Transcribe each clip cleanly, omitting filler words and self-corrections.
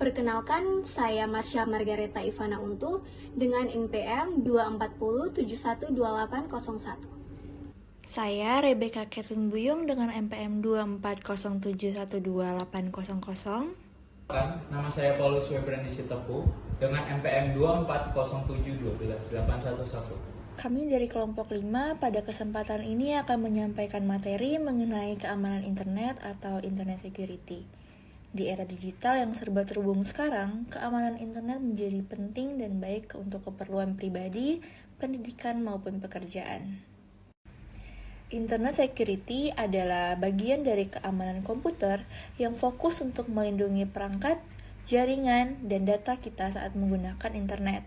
Perkenalkan, saya Marsha Margareta Ivana Untu dengan NPM 240712801. Saya Rebecca Catherine Buyung dengan NPM 240712800. Nama saya Paulus Webrandi Sitepu dengan NPM 24071218111. Kami dari kelompok 5 pada kesempatan ini akan menyampaikan materi mengenai keamanan internet atau internet security. Di era digital yang serba terhubung sekarang, keamanan internet menjadi penting dan baik untuk keperluan pribadi, pendidikan maupun pekerjaan. Internet security adalah bagian dari keamanan komputer yang fokus untuk melindungi perangkat, jaringan, dan data kita saat menggunakan internet.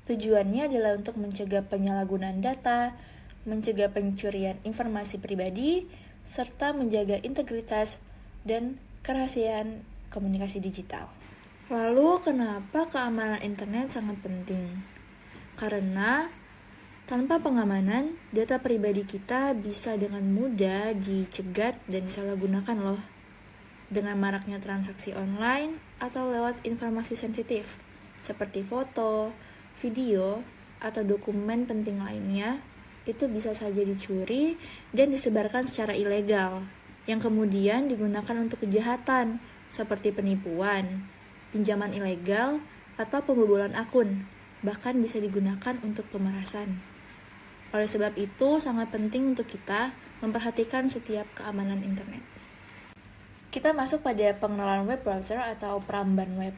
Tujuannya adalah untuk mencegah penyalahgunaan data, mencegah pencurian informasi pribadi, serta menjaga integritas dan kerahasiaan komunikasi digital. Lalu, kenapa keamanan internet sangat penting? Karena tanpa pengamanan, data pribadi kita bisa dengan mudah dicegat dan disalahgunakan loh. Dengan maraknya transaksi online atau lewat informasi sensitif, seperti foto, video, atau dokumen penting lainnya, itu bisa saja dicuri dan disebarkan secara ilegal, yang kemudian digunakan untuk kejahatan, seperti penipuan, pinjaman ilegal, atau pembobolan akun, bahkan bisa digunakan untuk pemerasan. Oleh sebab itu, sangat penting untuk kita memperhatikan setiap keamanan internet. Kita masuk pada pengenalan web browser atau peramban web.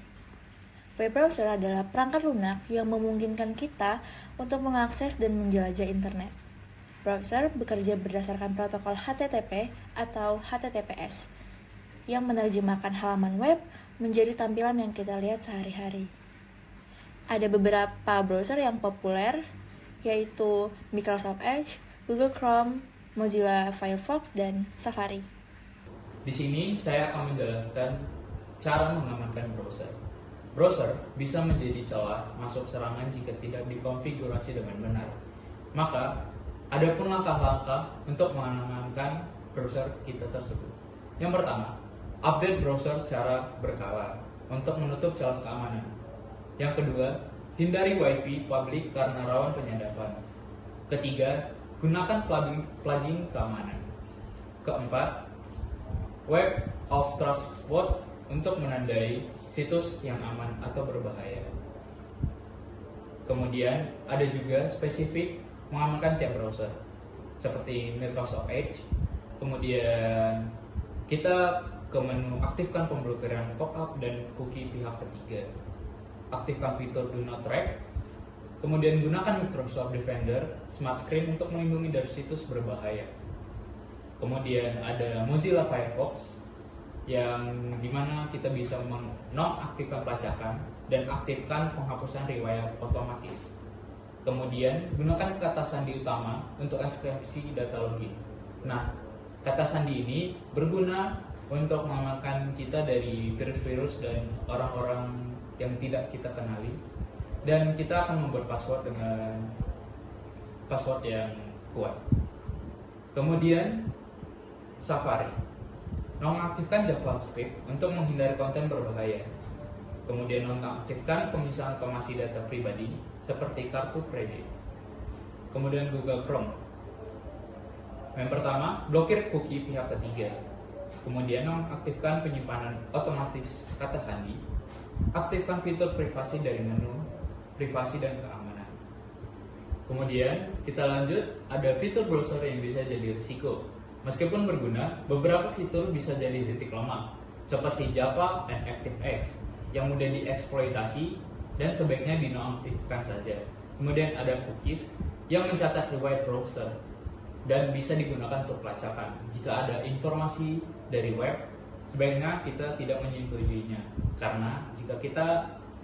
Web browser adalah perangkat lunak yang memungkinkan kita untuk mengakses dan menjelajah internet. Browser bekerja berdasarkan protokol HTTP atau HTTPS yang menerjemahkan halaman web menjadi tampilan yang kita lihat sehari-hari. Ada beberapa browser yang populer, yaitu Microsoft Edge, Google Chrome, Mozilla Firefox, dan Safari. Di sini saya akan menjelaskan cara mengamankan browser. Browser bisa menjadi celah masuk serangan jika tidak dikonfigurasi dengan benar. Maka, ada pun langkah-langkah untuk mengamankan browser kita tersebut. Yang pertama, update browser secara berkala untuk menutup celah keamanan. Yang kedua, hindari WiFi publik karena rawan penyadapan. Ketiga, gunakan plugin keamanan. Keempat, Web of Trust Word untuk menandai situs yang aman atau berbahaya. Kemudian, ada juga spesifik mengamankan tiap browser seperti Microsoft Edge. Kemudian kita ke menu aktifkan pemblokiran pop-up dan cookie pihak ketiga. Aktifkan fitur Do Not Track. Kemudian gunakan Microsoft Defender Smart Screen untuk melindungi dari situs berbahaya. Kemudian ada Mozilla Firefox yang dimana kita bisa menonaktifkan pelacakan dan aktifkan penghapusan riwayat otomatis. Kemudian, gunakan kata sandi utama untuk enkripsi data login. Nah, kata sandi ini berguna untuk mengamankan kita dari virus-virus dan orang-orang yang tidak kita kenali. Dan kita akan membuat password dengan password yang kuat. Kemudian, Safari. Nonaktifkan JavaScript untuk menghindari konten berbahaya. Kemudian nonaktifkan pengisian otomasi data pribadi seperti kartu kredit. Kemudian Google Chrome. Yang pertama, blokir cookie pihak ketiga. Kemudian nonaktifkan penyimpanan otomatis kata sandi. Aktifkan fitur privasi dari menu privasi dan keamanan. Kemudian kita lanjut, ada fitur browser yang bisa jadi risiko. Meskipun berguna, beberapa fitur bisa jadi titik lemah, seperti Java dan ActiveX yang mudah dieksploitasi dan sebaiknya dinonaktifkan saja. Kemudian ada cookies yang mencatat riwayat browser dan bisa digunakan untuk pelacakan. Jika ada informasi dari web, sebaiknya kita tidak menyetujuinya, karena jika kita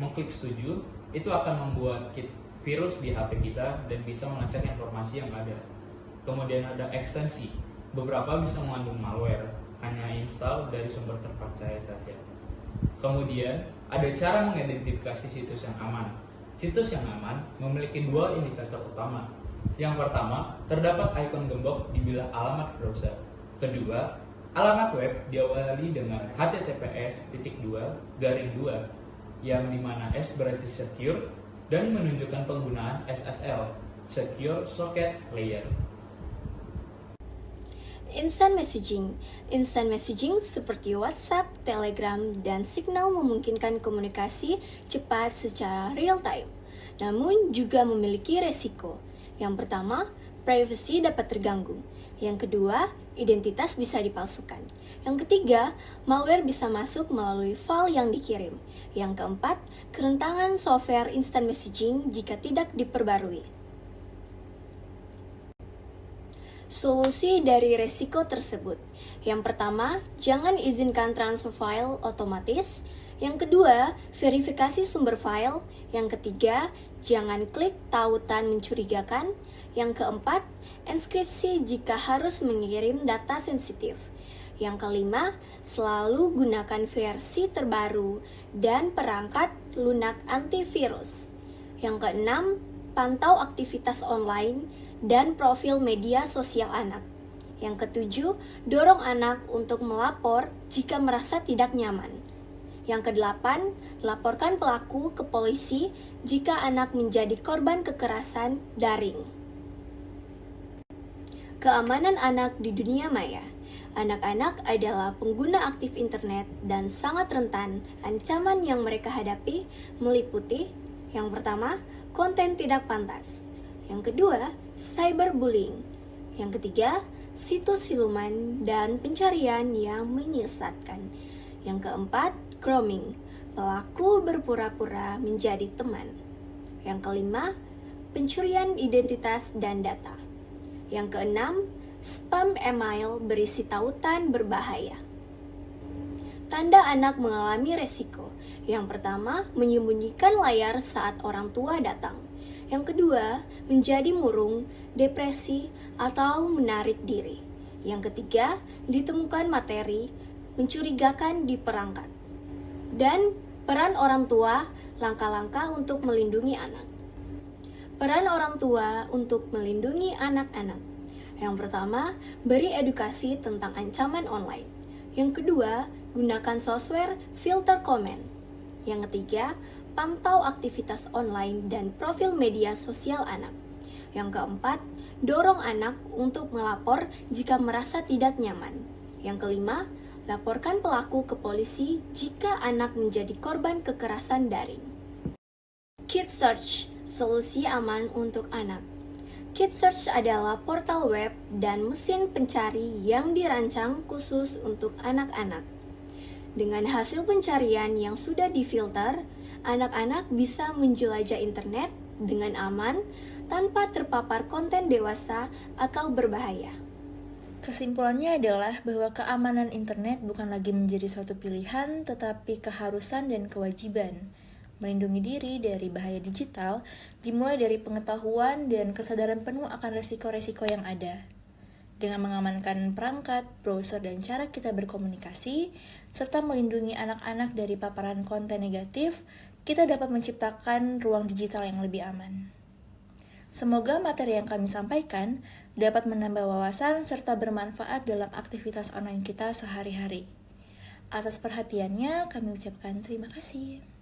mengklik setuju, itu akan membuat virus di HP kita dan bisa mengacak informasi yang ada. Kemudian ada ekstensi. Beberapa bisa mengandung malware, hanya install dari sumber terpercaya saja. Kemudian, ada cara mengidentifikasi situs yang aman. Situs yang aman memiliki dua indikator utama. Yang pertama, terdapat ikon gembok di bilah alamat browser. Kedua, Alamat web diawali dengan https://2 yang dimana S berarti secure dan menunjukkan penggunaan SSL, Secure Socket Layer. Instant messaging. Instant messaging seperti WhatsApp, Telegram, dan Signal memungkinkan komunikasi cepat secara real time. Namun juga memiliki resiko. Yang pertama, privacy dapat terganggu. Yang kedua, identitas bisa dipalsukan. Yang ketiga, malware bisa masuk melalui file yang dikirim. Yang keempat, kerentanan software instant messaging jika tidak diperbarui. Solusi dari resiko tersebut. Yang pertama, jangan izinkan transfer file otomatis. Yang kedua, verifikasi sumber file. Yang ketiga, jangan klik tautan mencurigakan. Yang keempat, enskripsi jika harus mengirim data sensitif. Yang kelima, selalu gunakan versi terbaru dan perangkat lunak antivirus. Yang keenam, pantau aktivitas online dan profil media sosial anak. Yang ketujuh, dorong anak untuk melapor jika merasa tidak nyaman. Yang kedelapan, laporkan pelaku ke polisi jika anak menjadi korban kekerasan daring. Keamanan anak di dunia maya. Anak-anak adalah pengguna aktif internet dan sangat rentan ancaman yang mereka hadapi meliputi yang pertama, konten tidak pantas. Yang kedua, cyberbullying. Yang ketiga, situs siluman dan pencarian yang menyesatkan. Yang keempat, grooming. Pelaku berpura-pura menjadi teman. Yang kelima, pencurian identitas dan data. Yang keenam, spam email berisi tautan berbahaya. Tanda anak mengalami resiko. Yang pertama, menyembunyikan layar saat orang tua datang. Yang kedua, menjadi murung, depresi, atau menarik diri. Yang ketiga, ditemukan materi mencurigakan di perangkat. Dan peran orang tua, langkah-langkah untuk melindungi anak. Peran orang tua untuk melindungi anak-anak. Yang pertama, beri edukasi tentang ancaman online. Yang kedua, gunakan software filter komen. Yang ketiga, pantau aktivitas online dan profil media sosial anak. Yang keempat, dorong anak untuk melapor jika merasa tidak nyaman. Yang kelima, laporkan pelaku ke polisi jika anak menjadi korban kekerasan daring. Kids Search, solusi aman untuk anak. Kids Search adalah portal web dan mesin pencari yang dirancang khusus untuk anak-anak. Dengan hasil pencarian yang sudah difilter, anak-anak bisa menjelajah internet dengan aman tanpa terpapar konten dewasa atau berbahaya. Kesimpulannya adalah bahwa keamanan internet bukan lagi menjadi suatu pilihan, tetapi keharusan dan kewajiban. Melindungi diri dari bahaya digital dimulai dari pengetahuan dan kesadaran penuh akan resiko-resiko yang ada. Dengan mengamankan perangkat, browser, dan cara kita berkomunikasi, serta melindungi anak-anak dari paparan konten negatif, kita dapat menciptakan ruang digital yang lebih aman. Semoga materi yang kami sampaikan dapat menambah wawasan serta bermanfaat dalam aktivitas online kita sehari-hari. Atas perhatiannya, kami ucapkan terima kasih.